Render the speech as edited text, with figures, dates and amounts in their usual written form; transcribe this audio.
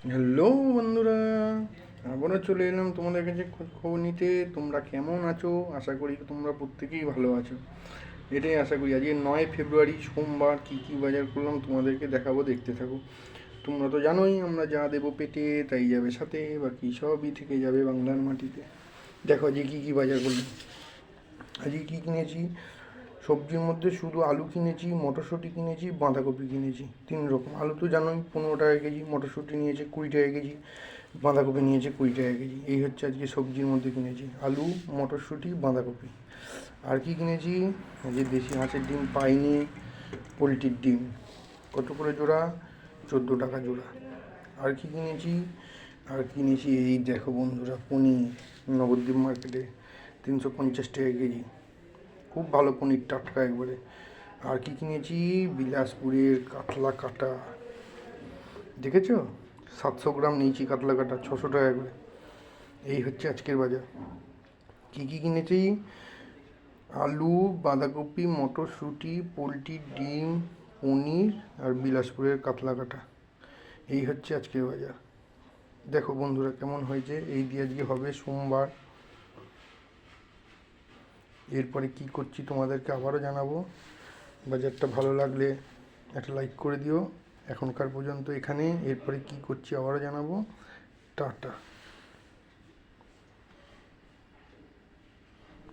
Hello বন্ধুরা, আবারও চলে এলাম তোমাদের কাছে খোঁজ খবর নিতে। তোমরা কেমন আছো? আশা করি তোমরা প্রত্যেকেই ভালো আছো। এটাই আশা করি। আজকে 9 ফেব্রুয়ারি সোমবার, কী কী বাজার করলাম তোমাদেরকে দেখাবো, দেখতে থাকো। তোমরা তো জানোই আমরা যা দেবো পেটে তাই যাবে সাথে, বাকি সবই থেকে যাবে বাংলার মাটিতে। দেখো আজকে কী কী বাজার করলাম। আজকে কী কিনেছি? সবজির মধ্যে শুধু আলু কিনেছি, মটরশুঁটি কিনেছি, বাঁধাকপি কিনেছি। 3 রকম। আলু তো জানোই 15 টাকা কেজি, মটরশুঁটি নিয়েছে 20 টাকা কেজি, বাঁধাকপি নিয়েছে 20 টাকা কেজি। এই হচ্ছে আজকে সবজির মধ্যে কিনেছি, আলু, মটরশুঁটি, বাঁধাকপি। আর কি কিনেছি? যে দেশি হাঁসের ডিম পাইনি, পোলট্রির ডিম। কত করে জোড়া? 14 টাকা জোড়া। আর কি কিনেছি? আর কিনেছি এই দেখো বন্ধুরা, পনির, নবদ্বীপ মার্কেটে 350 টাকা কেজি। খুব ভালো পনির, টাটকা একবারে। আর কি কিনেছি? বিলাসপুরের কাতলা কাটা। দেখেছো? 700 গ্রাম নিয়েছি কাতলা কাটা, 600 টাকা করে। এই হচ্ছে আজকের বাজার। কি কি কিনেছি? আলু, বাঁধাকপি, মটরশুঁটি, পোলট্রির ডিম, পনির আর বিলাসপুরের কাতলা কাটা। এই হচ্ছে আজকের বাজার। দেখো বন্ধুরা কেমন হয়েছে। এই দিয়ে আজকে হবে সোমবার। এরপরে কি করছি তোমাদেরকে আবারও জানাবো। বাজারটা ভালো লাগলে একটা লাইক করে দিও। এখনকার পর্যন্ত এখানে, এরপরে কি করছি আবারও জানাবো। টাটা।